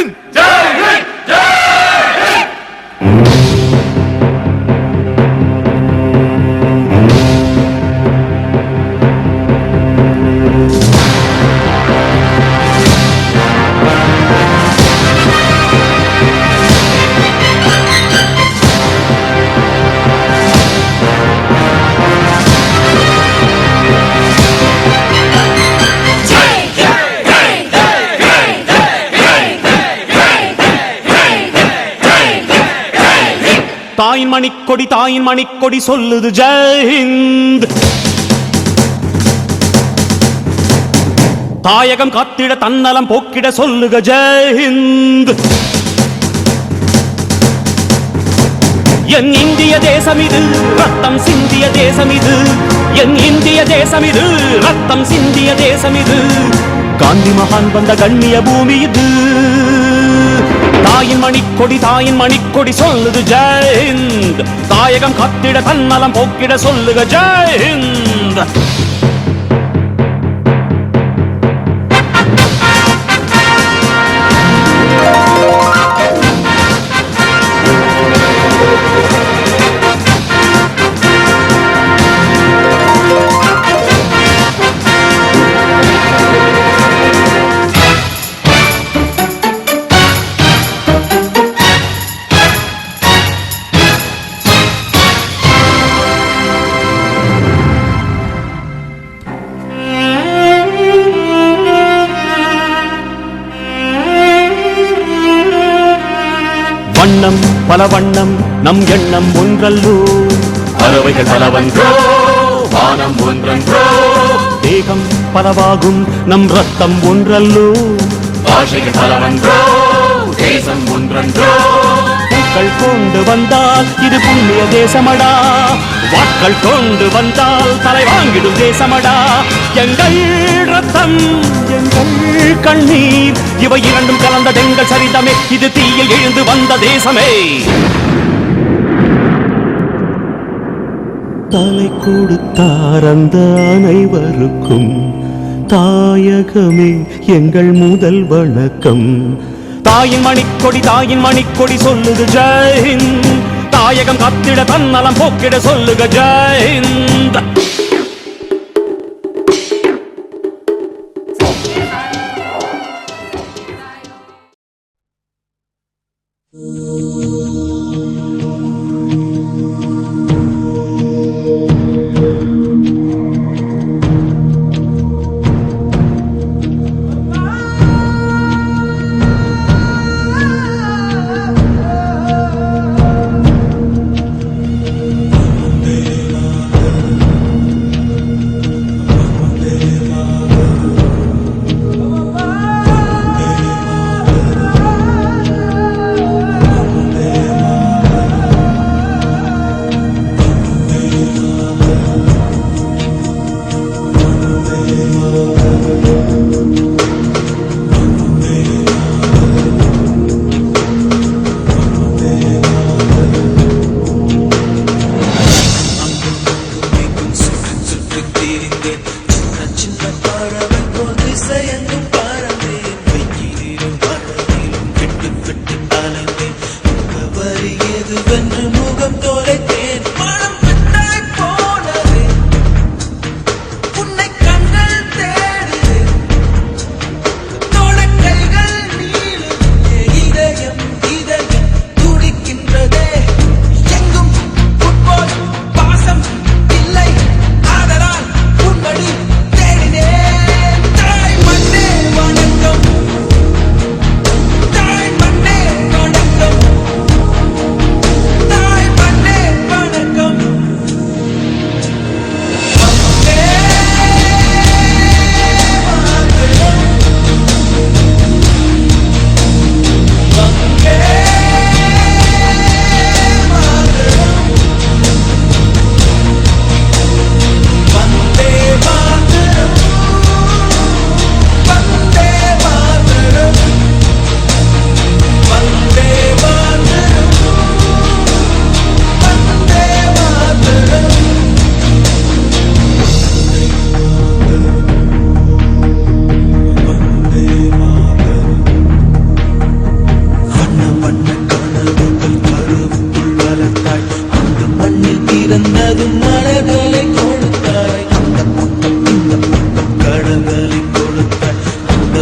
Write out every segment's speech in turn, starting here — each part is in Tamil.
ஹிந்த் ஜெய் ஹிந்த் தாயின் மணிக்கொடி சொல்லுது ஜெய் ஹிந்த். தாயகம் காத்திட தன்னலம் போக்கிட சொல்லுக ஜெய் ஹிந்த். என் இந்திய தேசம் இது ரத்தம் சிந்திய தேசம் இது. என் இந்திய தேசம் இது ரத்தம் சிந்திய தேசம் இது. காந்தி மகான் வந்த கண்ணிய பூமி இது. தாயின் மணிக்கொடி சொல்லுது ஜெய் ஹிந்த். தாயகம் காத்திட தன்னலம் போக்கிட சொல்லுக ஜெய் ஹிந்த். வண்ணம் பல வண்ணம் நம் எண்ணம் ஒன்றல்லோ. பறவைகள் பலவன்றோ வானம் ஒன்றன்றோ. தேகம் பலவாகும் நம் ரத்தம் ஒன்றல்லோ. பாஷைகள் பலவன்றோ தேசம் ஒன்றன்றோ. பூக்கள் கொண்டு வந்தால் இது புண்ணிய தேசமடா. வாட்கள் கொண்டு வந்தால் தலை வாங்கிடும் தேசமடா. எங்கள் ரத்தம் எங்கள் கண்ணீர் இவை இரண்டும் கலந்ததெங்கள் சரிதமே. இது தீயில் எழுந்து வந்த தேசமே. தலை கொடுத்தார் அந்த அனைவருக்கும் தாயகமே எங்கள் முதல் வணக்கம். தாயின் மணிக்கொடி சொல்லுது ஜெய் ஹிந்த். தாயகம் காத்திட தன்னலம் போக்கிட சொல்லுக ஜெய் ஹிந்த்.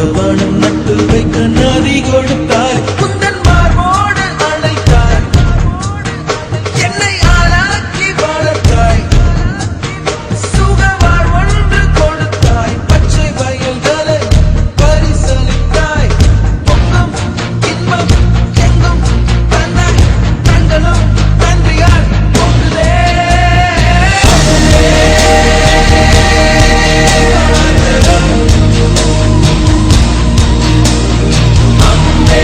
நந்தவனம் நட்டு வைக்க நதி கொடுத்தாய் குந்தன் மார்போடு அழைத்தாய் என்னை ஆளாக்கி வளர்த்தாய் சுகவாழ் ஒன்று கொடுத்தாய் பச்சை வயல்களை பரிசளித்தாய் பொங்கும் இன்பம் எங்கும் தந்தாய் கண்களும் நன்றியால் பொங்குதே அன்பே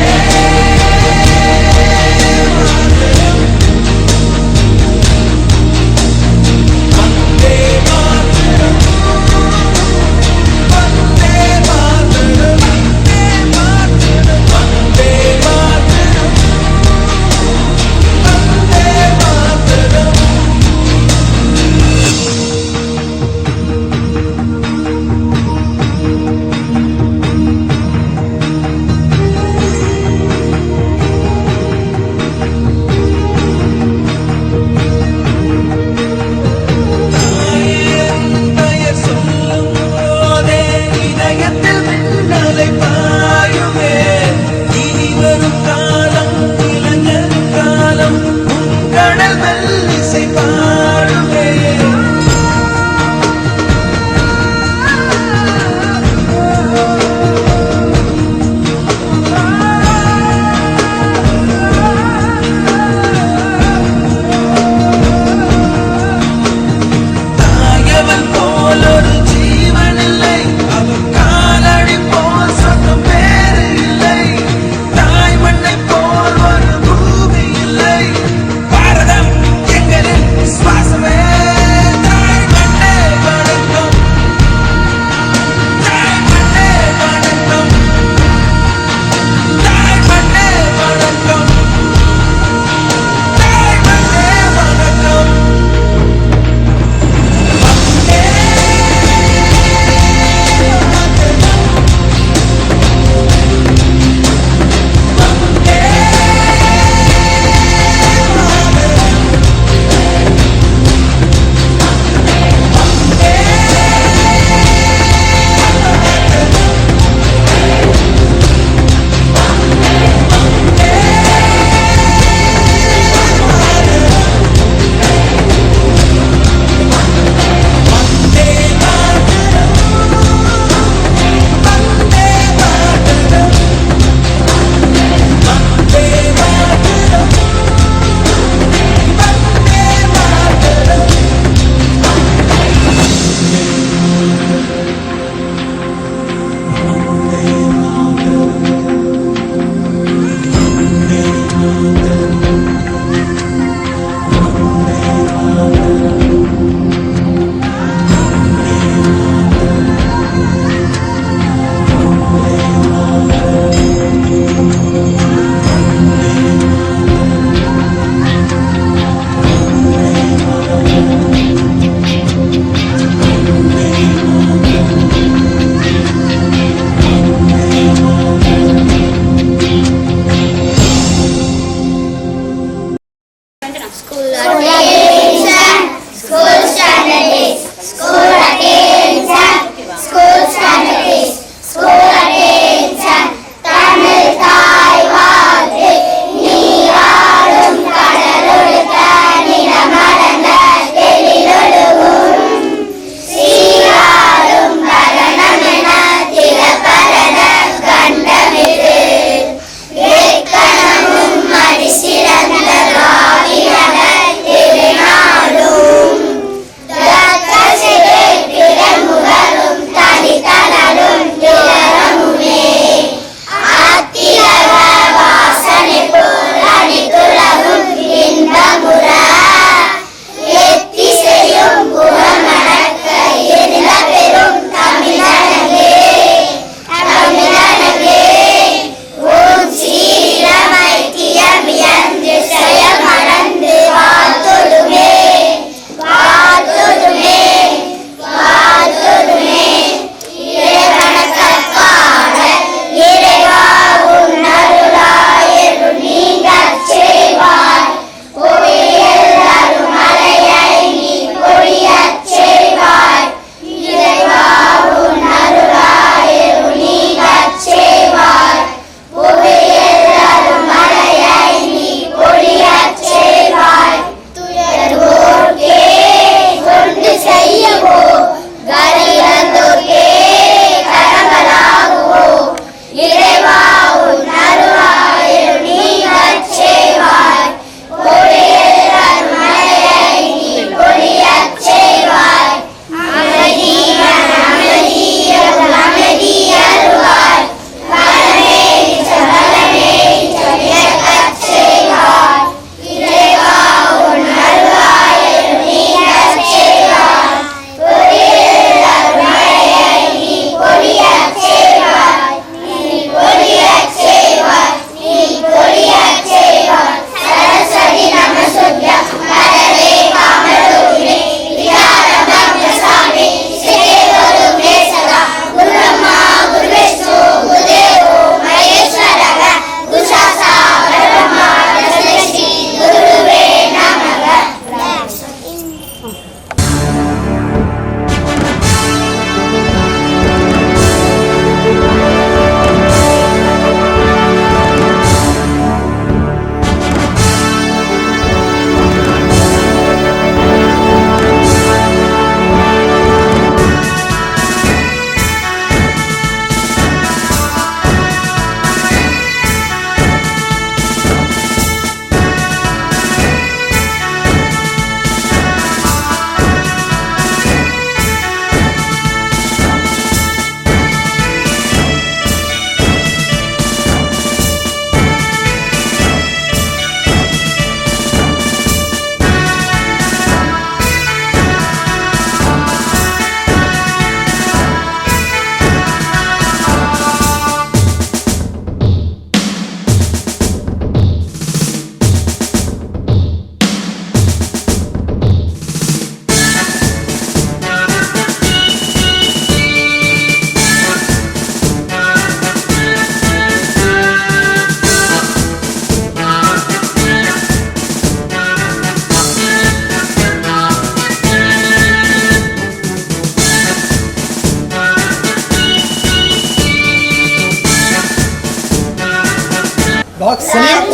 டாக் Saleem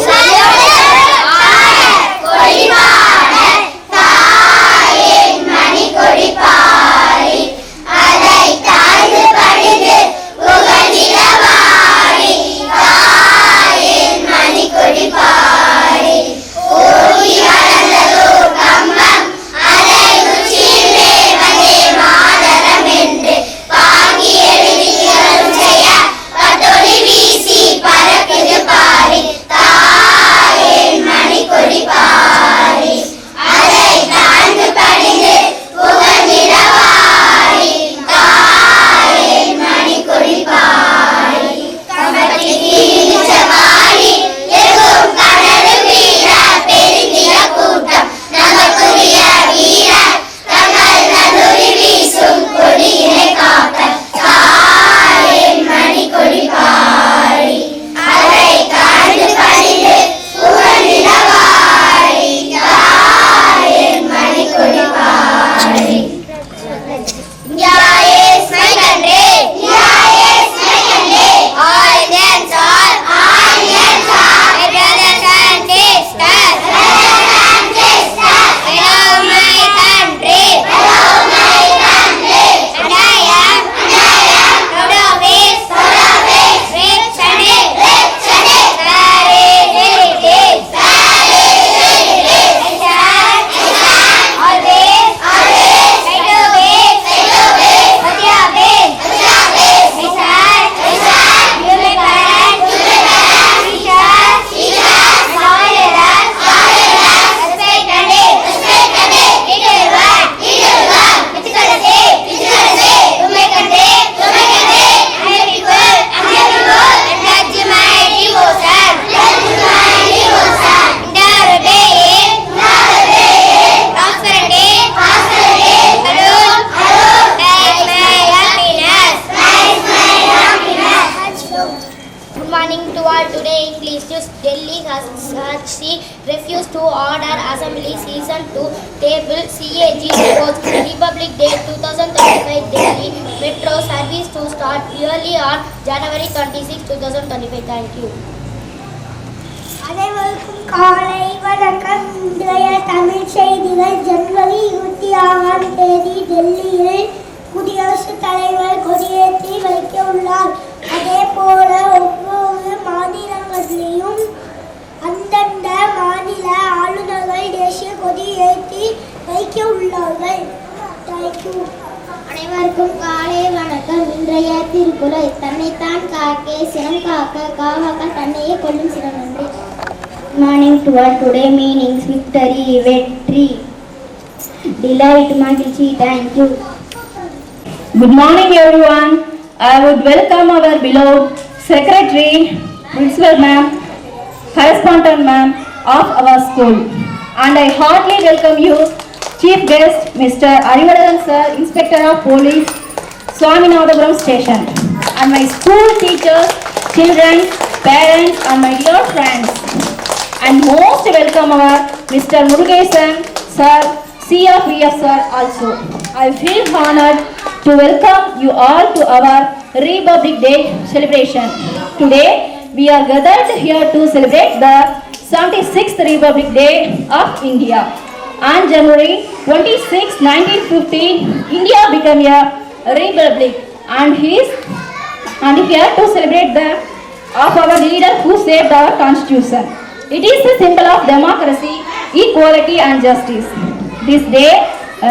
refused to order Assembly Season 2 Table CAG reports Republic Day 2025 Delhi Metro service to start early on January 26, 2025. Thank you. அனைவருக்கும் காலை வணக்கம். இன்றைய தமிழ் செய்திகள். ஜனவரி 26ஆம் தேதி டெல்லியில் குடியரசுத் தலைவர் கொடியேற்றி வைக்க உள்ளார். அதே போல ஒவ்வொரு மாநிலங்களிலும் அந்தந்த மாநில ஆளுநர்கள் தேசிய கொடி ஏற்றி வைக்க உள்ளார்கள். தேங்க்யூ. அனைவருக்கும் காலை வணக்கம். இன்றைய திருக்குறள் தன்னைத்தான் காக்கே சினம் காக்க காவாக்க தன்னையே கொள்ளும் சினம் நன்றி. Morning to all. Today meanings victory, வெற்றி, delight, மகிழ்ச்சி. Thank you. Good morning everyone. I would welcome our beloved secretary, principal ma'am, correspondent ma'am of our school, and I heartily welcome you chief guest Mr. Arivadaran sir, inspector of police, Swaminathapuram station, and my school teachers, children, parents and my dear friends, and most welcome our Mr. Murugesan sir, CRPF sir also. I feel honored to welcome you all to our Republic Day celebration. Today we are gathered here to celebrate the 76th Republic Day of India. On January 26, 1950, India became a republic, and here to celebrate the of our leader who saved our constitution. It is a symbol of democracy, equality and justice. This day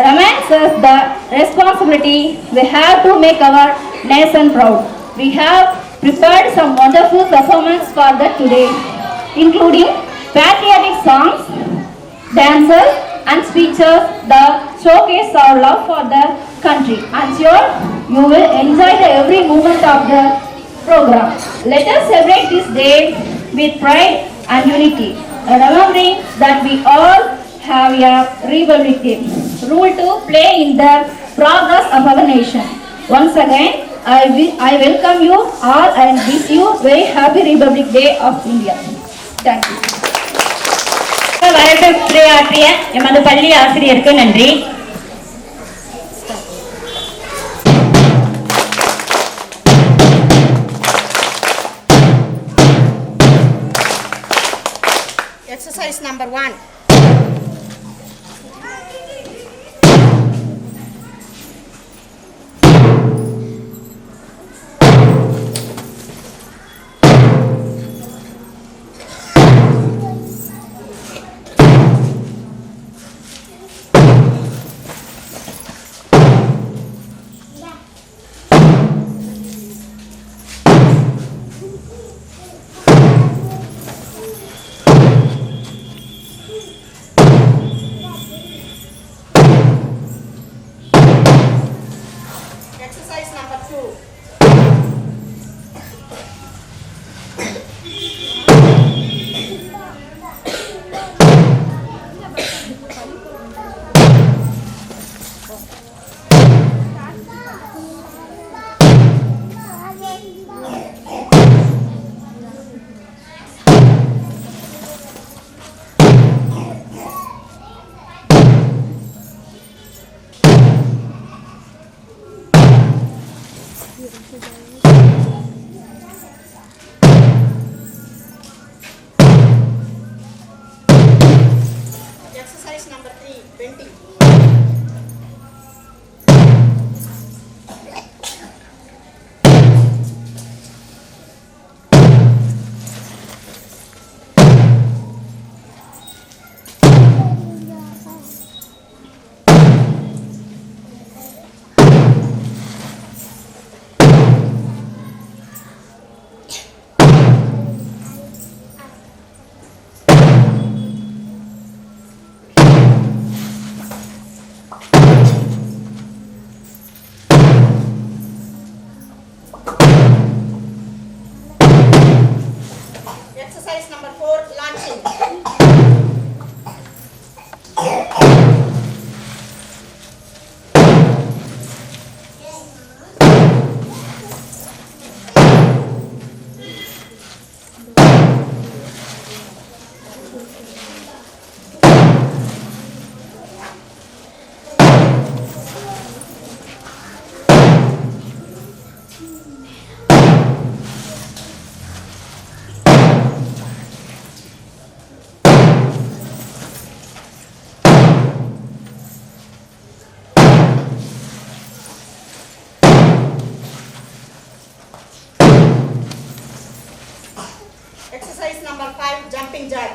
reminds us the responsibility we have to make our nation proud. We have prepared some wonderful performance for that today, including patriotic songs, dances and speeches that showcase our love for the country. I'm sure you will enjoy every moment of the program. Let us celebrate this day with pride and unity, remembering that we all have a Republic Day role to play in the progress of our nation. Once again, I welcome you all and wish you very happy Republic Day of India. Thank you. வரவேற்புரையாற்றிய எமது பள்ளி ஆசிரியருக்கு நன்றி. Exercise number 1. Exercise number 2. Exercise number 3, bending. Exercise number 4, launching. Exercise number 5, jumping jack.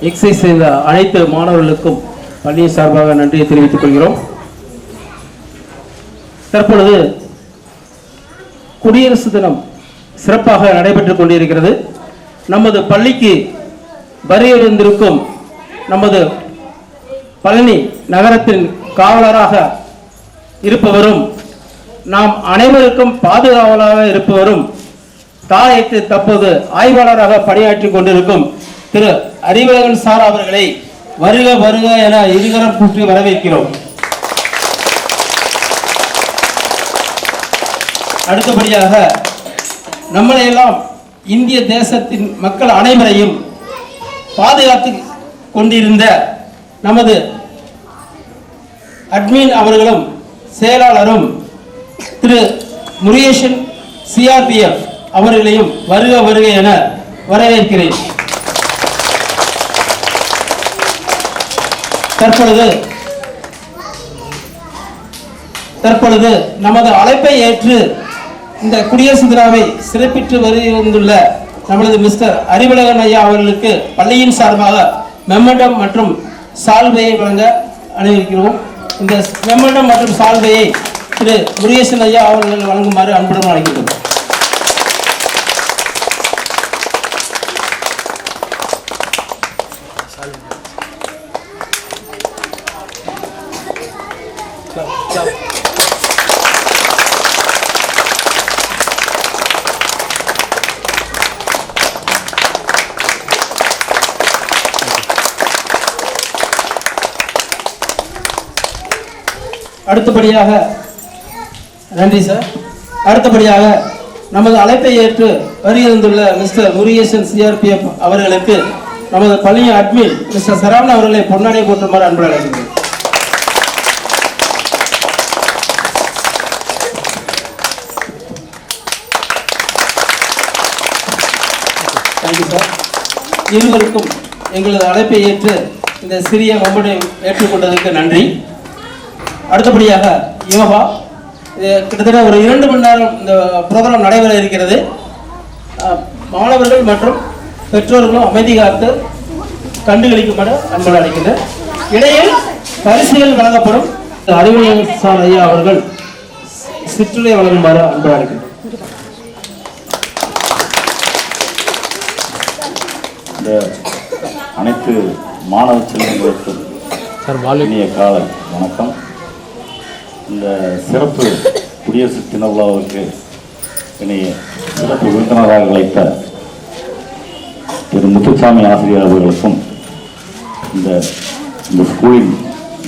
Exercise செய்த அனைத்து மாணவர்களுக்கும் பள்ளி சார்பாக நன்றியை தெரிவித்துக் கொள்கிறோம். தற்பொழுது குடியரசு தினம் சிறப்பாக நடைபெற்றுக் கொண்டிருக்கிறது. நமது பள்ளிக்கு வருகை வந்திருக்கும் நமது பழனி நகரத்தின் காவலராக இருப்பவரும் நாம் அனைவருக்கும் பாதுகாவலாக இருப்பவரும் தாயத்து தற்போது ஆய்வாளராக பணியாற்றி கொண்டிருக்கும் திரு அறிவழகன் சார் அவர்களை வருக வருக என இருகரம் கூட்டி வரவேற்கிறோம். அடுத்தபடியாக நம்மளையெல்லாம் இந்திய தேசத்தின் மக்கள் அனைவரையும் பாதுகாத்து கொண்டிருந்த நமது அட்மின் அவர்களும் செயலாளரும் திரு முருகேசன் CRPF அவர்களையும் வருக வருக என வரவேற்கிறேன். தற்பொழுது நமது அழைப்பை ஏற்று இந்த குடியரசு தினாவை சிறப்பித்து வந்துள்ள நமது மிஸ்டர் அறிவழகன் ஐயா அவர்களுக்கு பள்ளியின் சார்பாக மெமண்டம் மற்றும் சால்வையை வழங்க அனுமதிக்கிறோம். இந்த மெமண்டம் மற்றும் சால்வையை திரு முருகேசன் ஐயா அவர்கள் வழங்குமாறு அன்புடன் அழைக்கிறோம். அடுத்தபடியாக நன்றி சார். அடுத்தபடியாக நமது அழைப்பை ஏற்று வருகின்றுள்ள மிஸ்டர் முருகேசன் சிஆர்பிஎஃப் அவர்களுக்கு நமது பள்ளியின் அட்மின் மிஸ்டர் சரவணன் அவர்களை பொன்னாடை போற்றுமாறு அன்பு அழைக்கின்றேன். Thank you sir. இருவருக்கும் எங்களது அழைப்பை ஏற்று இந்த சிறிய மொமெண்டை ஏற்றுக்கொண்டதற்கு நன்றி. அடுத்தபடியாக யோகா, கிட்டத்தட்ட ஒரு 2 மணி நேரம் இந்த ப்ரோக்ராம் நடைபெற இருக்கிறது. மாணவர்கள் மற்றும் பெற்றோர்களும் அமைதி காத்து கண்டுகளிக்குமாறு அன்போடு அழைக்கின்றனர். இடையில் பரிசுகள் வழங்கப்படும். அறிவுரை சார் ஐயா அவர்கள் சிற்றுரை வழங்குமாறு அன்போடு அழைக்கின்றனர். இந்த அனைத்து மாணவ செல்வங்களுக்கும் இனிய காலை வணக்கம். இந்த சிறப்பு குடியரசு தின விழாவுக்கு இனிய சிறப்பு விருந்தினராக அழைத்த திரு முத்துசாமி ஆசிரியர் அவர்களுக்கும் இந்த ஸ்கூலின்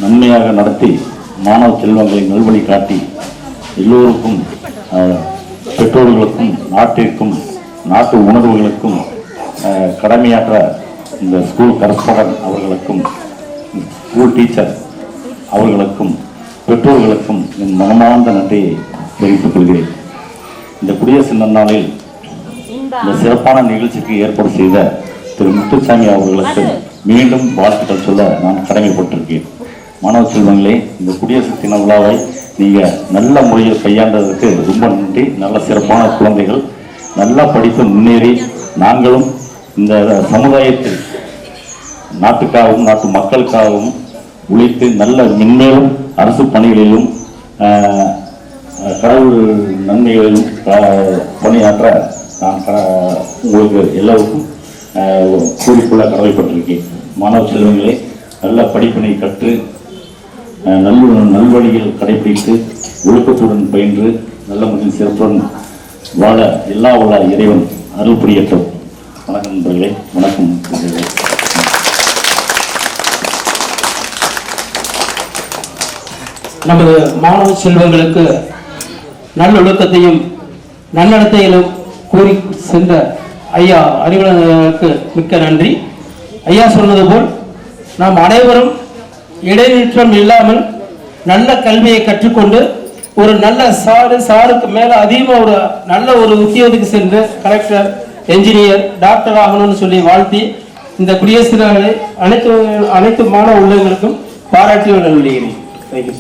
நன்மையாக நடத்தி மாணவ செல்வங்களை நல்வழி காட்டி எல்லோருக்கும் பெற்றோர்களுக்கும் நாட்டிற்கும் நாட்டு உணர்வுகளுக்கும் கடமையாற்ற இந்த ஸ்கூல் கரஸ்பாண்டன்ட் அவர்களுக்கும் ஸ்கூல் டீச்சர் அவர்களுக்கும் பெற்றோர்களுக்கும் என் மனமார்ந்த நன்றியை தெரிவித்துக் கொள்கிறேன். இந்த குடியரசு நன்னாளில் இந்த சிறப்பான நிகழ்ச்சிக்கு ஏற்பாடு செய்த திரு முத்துசாமி அவர்களுக்கு மீண்டும் வாழ்த்துக்கள் சொல்ல நான் கடமைப்பட்டிருக்கேன். மாணவ செல்வங்களே, இந்த குடியரசு தின விழாவை நீங்கள் நல்ல முறையில் கையாண்டதற்கு ரொம்ப நன்றி. நல்ல சிறப்பான குழந்தைகள் நல்லா படித்து முன்னேறி நாங்களும் இந்த சமுதாயத்தில் நாட்டுக்காகவும் நாட்டு மக்களுக்காகவும் உழைத்து நல்ல மென்மேலும் அரசு பணிகளிலும் கடவுள் நன்மைகளிலும் பணியாற்ற நான் உங்களுக்கு எல்லோருக்கும் கூறிக்கொள்ள கடமைப்பட்டிருக்கேன். மாணவ செல்வங்களே, நல்ல படிப்பினை கற்று நல்வழியில் கடைபிடித்து ஒழுக்கத்துடன் பயின்று நல்ல முறையில் சிறப்புடன் வாழ எல்லா உள்ள இறைவன் அருள் புரியட்டும். வணக்கம் நண்பர்களே, வணக்கம். நமது மாணவ செல்வங்களுக்கு நல்லொழுக்கத்தையும் நன்னடத்தையிலும் கூறி சென்ற ஐயா அறிவுரையாளர்களுக்கு மிக்க நன்றி. ஐயா சொன்னது போல் நாம் அனைவரும் இடைநிற்றம் இல்லாமல் நல்ல கல்வியை கற்றுக்கொண்டு ஒரு நல்ல சாருக்கு மேலே அதிகமாக ஒரு நல்ல ஒரு உத்தியோகத்துக்கு சென்று கலெக்டர், என்ஜினியர், டாக்டர் ஆகணும்னு சொல்லி வாழ்த்தி இந்த குடியரசு நாளை அனைத்து மாணவ உள்ளவர்களுக்கும் பாராட்டி நல்கிறேன். தேங்க்யூ.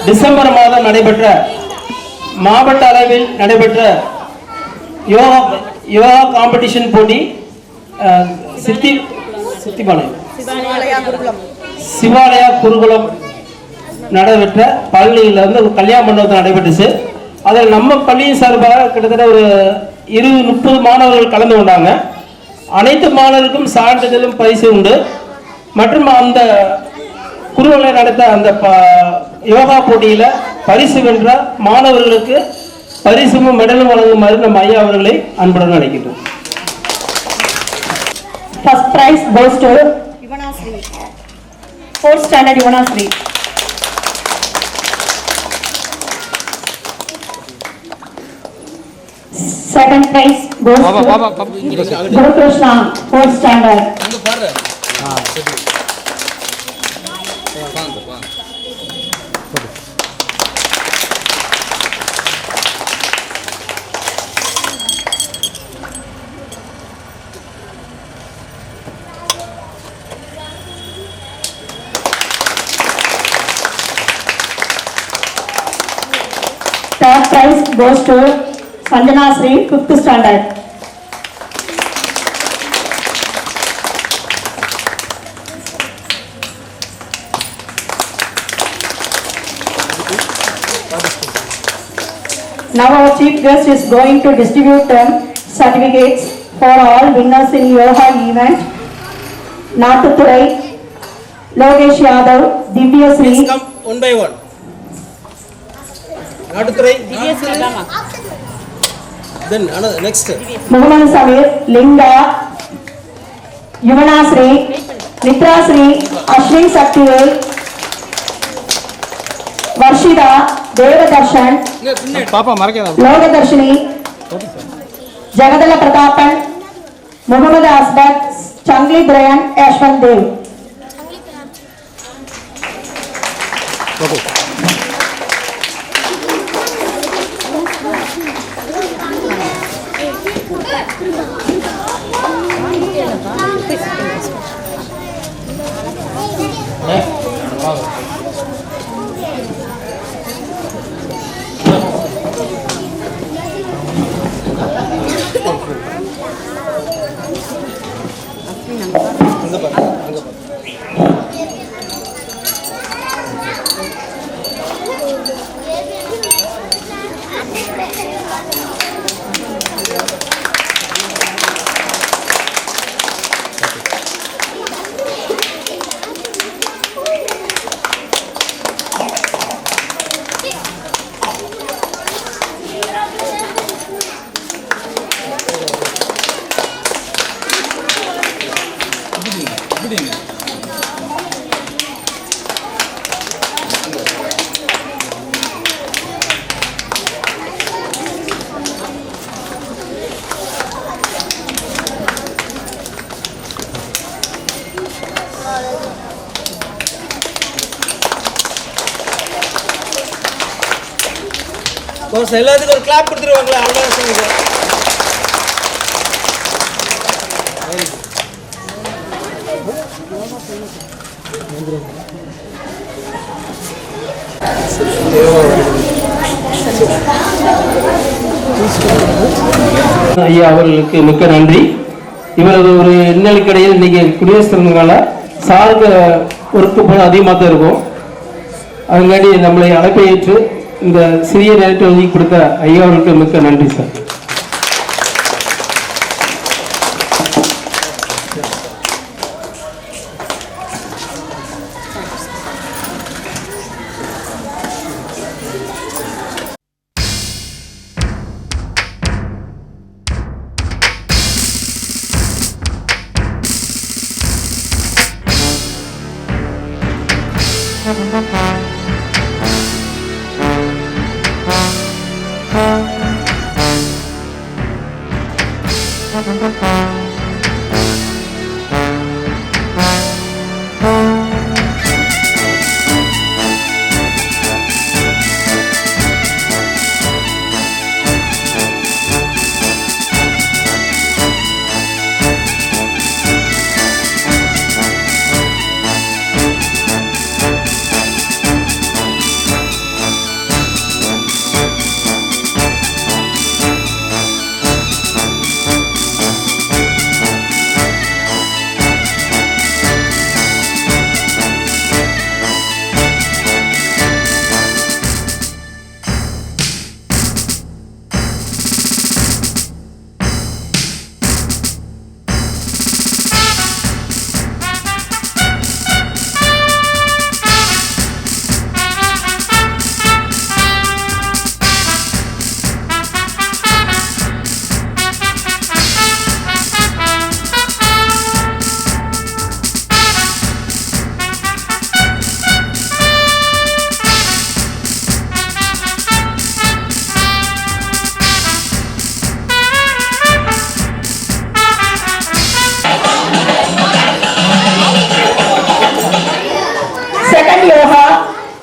டிசம்பர் மாதம் நடைபெற்ற மாவட்ட அளவில் நடைபெற்ற யோகா காம்படிஷன் போட்டி சிவாலயா குருகுலம் நடைபெற்ற பள்ளியில் வந்து கல்யாண மண்டபத்தில் நடைபெற்றுச்சு. அதில் நம்ம பள்ளியின் சார்பாக கிட்டத்தட்ட ஒரு 20-30 மாணவர்கள் கலந்து கொண்டாங்க. அனைத்து மாணவர்களுக்கும் சான்றிதழும் பரிசு உண்டு. மற்றும் அந்த குருகுல நடத்த அந்த யோகா போட்டியில பரிசு வென்ற மாணவர்களுக்கு பரிசும் மெடலும் வழங்குமாறு நம்ம ஐயா அவர்களை அன்புடன் அழைக்கின்றோம். First prize goes to Ivanasri. 4th standard Ivanasri. Second prize goes to Guru Krishna, 4th standard. prize goes to Sanjana Sri, 5th standard. Now our chief guest is going to distribute certificates for all winners in Yoga event. Nathurai, Logesh Yadav, Divya Sri. Please come one by one. Nathurai. Then another next. Muhammad Samir, Linga, Yumana Sri, Mitra Sri, Ashwin Saktivel, Varshida, Devadarshan, Papa Markeda. Logadarshini, Jagadala Pratapan, Muhammad Asbat, Changli Brian, Ashwan Dev. எல்லாத்துக்கும் ஒரு கிளாப் கொடுத்துருவாங்களா? அவ்வளோதான் சொல்லுங்க. ஐயா அவர்களுக்கு மிக்க நன்றி. இவரது ஒரு இன்னலுக்கிடையில் இன்னைக்கு குடியரசு தினங்களால சார்ந்த ஒர்க்கு போல அதிகமாக தான் இருக்கும். அதுங்காட்டி நம்மளை அழைப்பை ஏற்று இந்த சிறிய நேரத்தை ஒதுக்கி கொடுத்த ஐயா அவர்களுக்கு மிக்க நன்றி sir.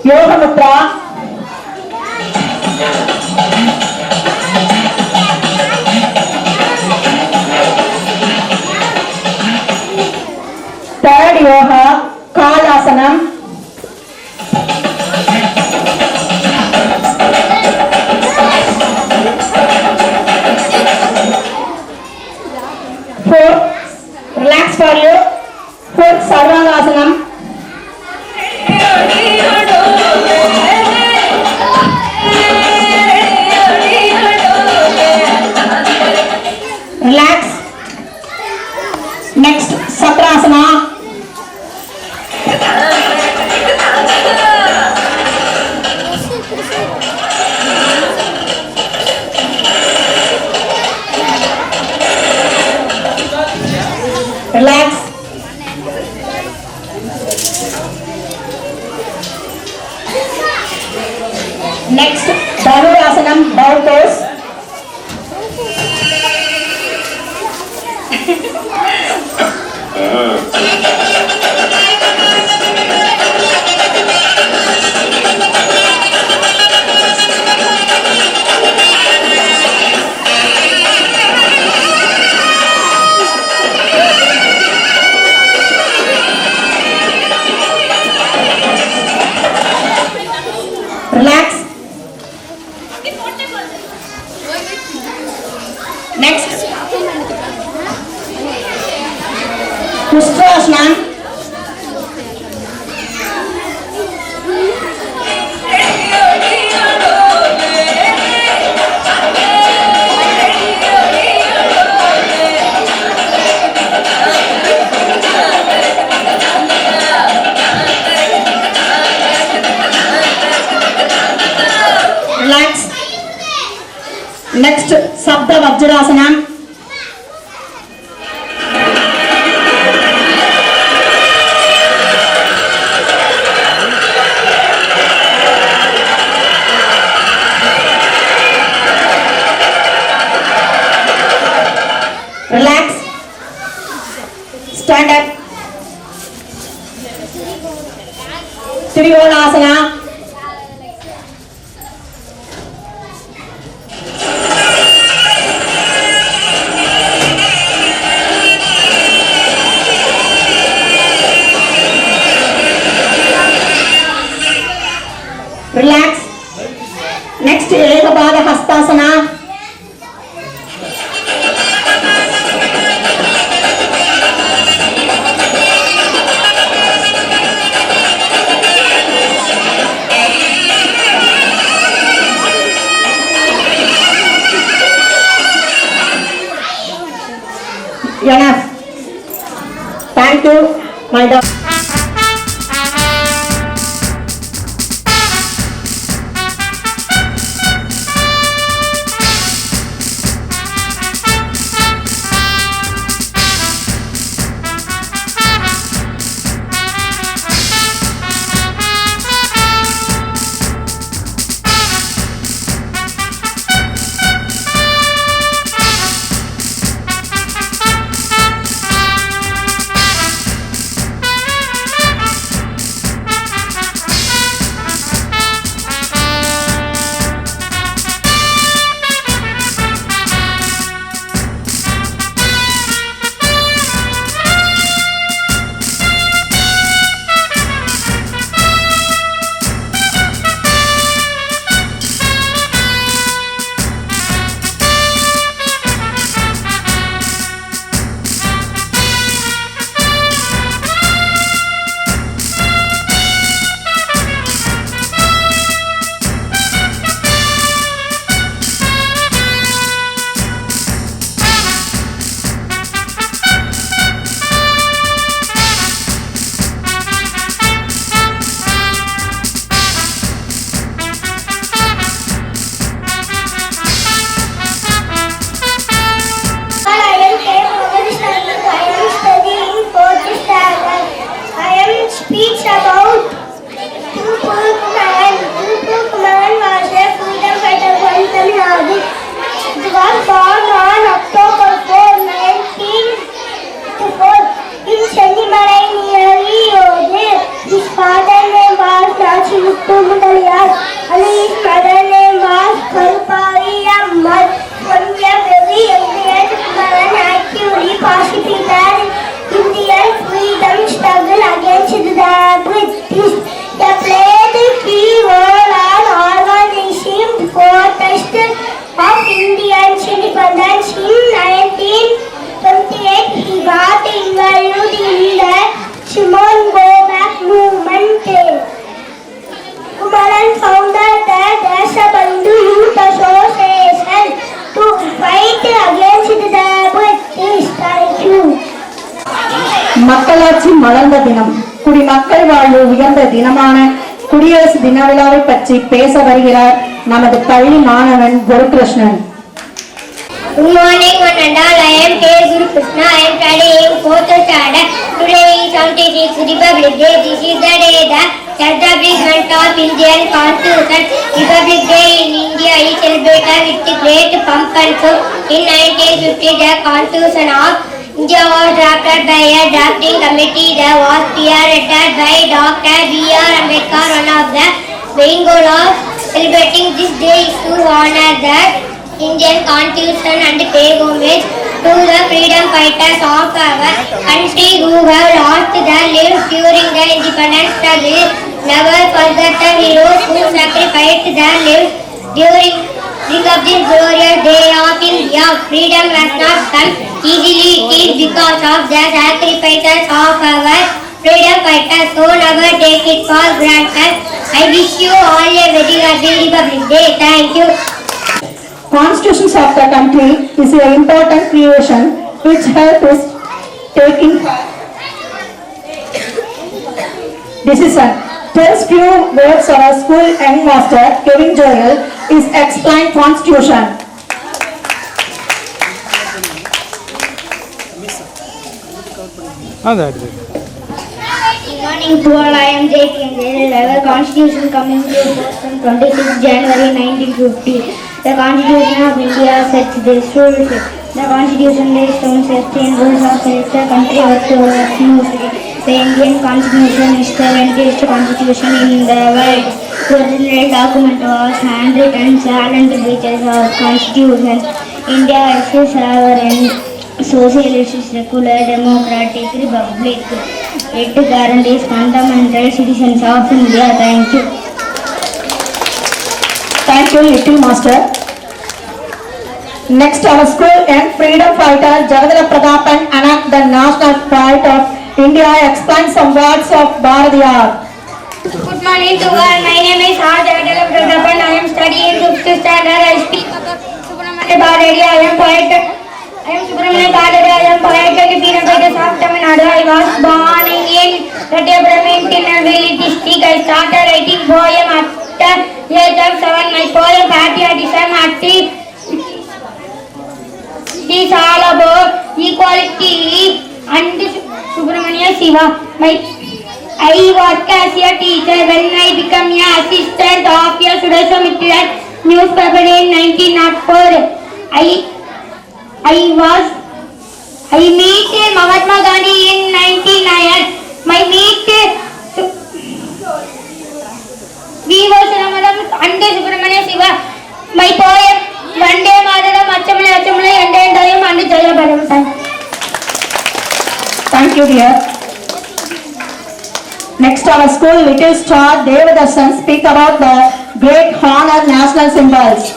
Yogamudra, third yoga, Kalasanam, Next, Dhanurasanam, bow pose. Relax. Next. Kustrasana. Relax. Next, Sabda Vajrasana. Relax. Stand up. Trikonasana. Relax. Next, Ekabada Hastasana. Enough. Thank you, my dog. மக்களாட்சி மலர்ந்த தினம் குடிமக்கள் வாழ்வு உயர்ந்த தினமான குடியரசு தின விழாவை பற்றி பேச வருகிறார் நமது பள்ளி மாணவன் குருகிருஷ்ணன். Good morning, one and all. I am K. Guru Krishna. I am studying 4th standard. Today is 76th Republic Day. This is the day that establishment of Indian Constitution. Republic Day in India is celebrated with great pomp and show. In 1950, the Constitution of India was drafted by a drafting committee that was spearheaded by Dr. B.R. Ambedkar. One of the main goals of celebrating this day is to honor the Indian Constitution and pay homage to the freedom fighters of our country who have lost their lives during the independence struggle. Never forget the heroes who sacrificed their lives during this glorious day of India. Freedom has not come easily. It is because of the sacrifices of our freedom fighters, so never take it for granted. I wish you all a very happy Republic Day. Thank you. Constitutions of the country is an important creation which help us taking decision. First few words our school young master Kevin Joel is explain Constitution. Good morning to all. I am Jake and our Constitution coming to force on 26 January 1950. The Constitution of India sets this rules. The Constitution lays down certain rules of the country works smoothly. The Indian Constitution is the longest constitution in the world. The original document was handwritten silent pages of Constitution. India is a sovereign, socialist, secular, democratic republic. It guarantees fundamental citizens of India. Thank you. Thank you, little master. Next, our school young freedom fighter Jagadara Pratapan enact the national pride of India. Explain some words of Bharatiyar. Good morning to all. My name is Jagadara Pratapan. I am studying 5th standard. I speak about Subramania Bharatiyar. I am poet and peanut of Tamil Nadu. I was born in Rattabram, Tirunelveli district. I started writing poem at the age of 7. My poem patriotism is all about equality and Subramania Shiva. I work as a teacher when I became an assistant of a Sudeshwamitra newspaper in 1904. I meet Mahatma Gandhi in 1999. My meet V.O. Srinamadam and Subramania Shiva. My poem Vande Mataram Achamala Achamala and Dayam and Jaya Bharam. Thank you, dear. Next, our school little star Devadasan speak about the great honor national symbols.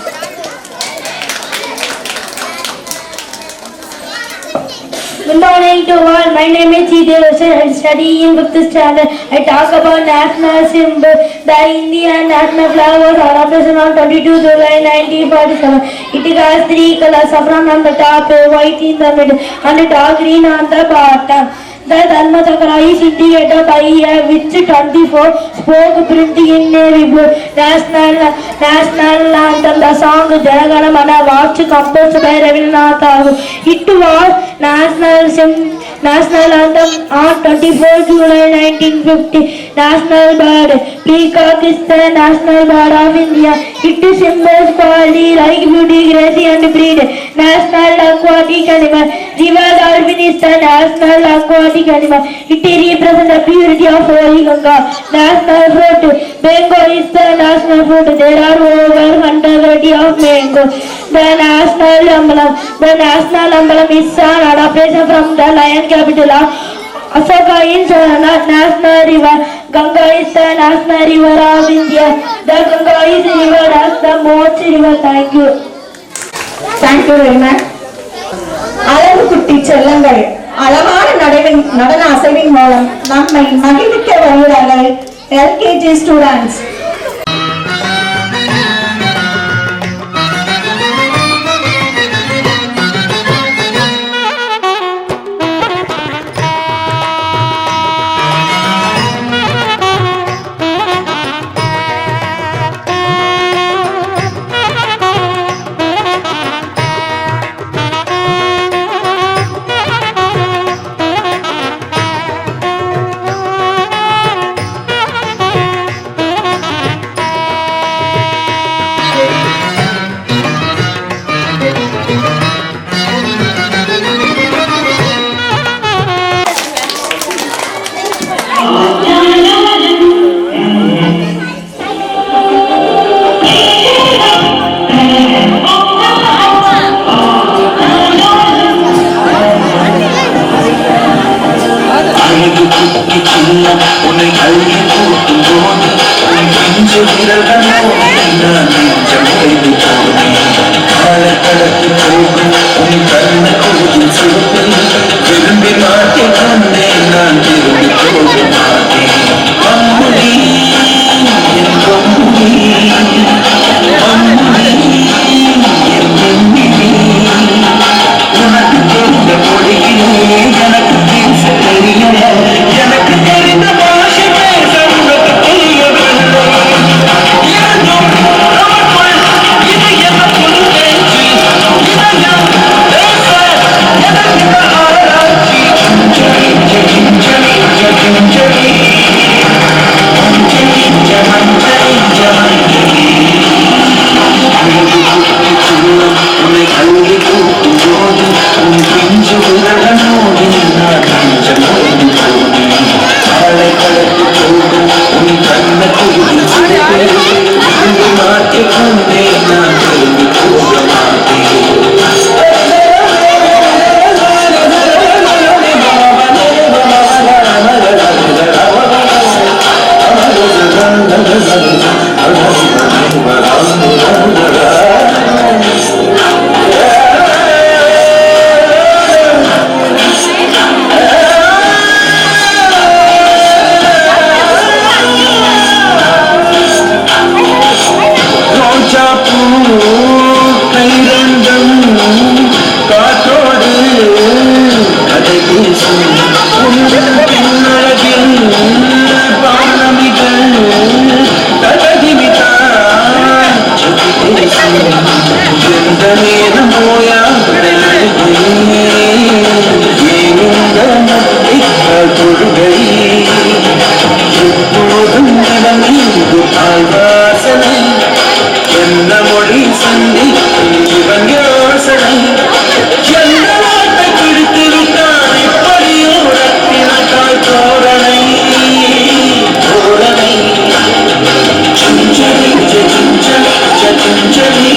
Good morning to all. My name is Devadasan. I study in 5th standard. I talk about national symbol. The Indian national flag was adopted on 22 July 1947. It has 3 colors: saffron on the top, white in the middle, and dark green on the bottom. The Dharma Chakra is indicated by a which 24 spoke print in navy blue. National anthem, the song Janagana Mana was composed by Rabindranath Tagore. It was national anthem on 24 July 1950. National bird, peacock is the national bird of India. It symbols quality like beauty, grace and breed. National aquatic animal, river dolphin is the national aquatic animal. It represents the purity of Holy Ganga. National fruit, mango is the national fruit. There are over 100 varieties of mango. The national emblem is an adaptation from the lion capital of Ashoka is the national river. Ganga is the national river of India. The Ganga is river as the most river. Thank you. Thank you very much. அழகு குட்டி செல்லங்கள் அழகான நடன அசைவின் மூலம் நம்மை மகிழ்விக்க வருகிறார்கள் LKG ஸ்டூடெண்ட்ஸ். பிஞ்சு விரல்களோடு நான் நெஞ்சம் கைது போனேன் ஆழக்கடத்து போகும் உன் கண்ண கோயில் சிவப்பில் விரும்பி மாட்டேன் கொண்டேன் நான் திரும்பி போக மாட்டேன் அம்முடி என் பொம்முடி அம்முடி என் பொம்மிடி உனக்கு தெரிந்த மொழியிலே எனக்கு பேச தெரியல எனக்கு தெரிந்த பாஷை பேச உனக்கு தெரியவில்லை இருந்தும் நமக்குள் இது என்ன புது பேச்சு இதயம் பேச எனக்கு இந்த ஆராய்ச்சி ஜெய் ஜெய் ஜெய் ஜெய் ஜெய் உன்னை கல்வி கூட்டும் போது உன் பிஞ்சு விரலனோடு நான் நெஞ்சம் கைது போனேன் ஆளை கலத்து போகும் உன் கண்ண குயில் சிறுத்தை மாட்டிக் கொண்டேன் நான் திரும்பி போக மாட்டேன் ரோஜா பூ கைரண்டம் காற்றோடு கதை பேசும் பின்னழகில் பானமிகள் தடகிவிட்டாய் பேசும் எந்த நேரம் போயா கொள்கை எப்போதும் இடமீது ஆழ்வாசனை என்ன மொழி சந்தி இவன் யோசனை எந்த நாட்டை பிடித்து விட்டான் இப்படியோ ரத்தினக்காய் தோரணை தோரணை சிஞ்சலி சிஞ்சலி சிஞ்சலி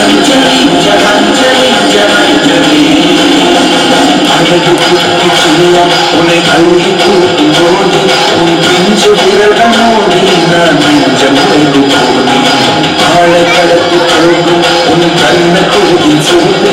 அஞ்சலி ஜலஞ்சலி ஜலஞ்சலி அழகு குட்டி சின்னம் உன்னை கல்வி கூட்டும் போது உன் பிஞ்சு விரலனோடு நான் நெஞ்சம் கைது போனேன் ஆழை கடத்து போகும் உன் கண்ண கோயில் சிறுத்தை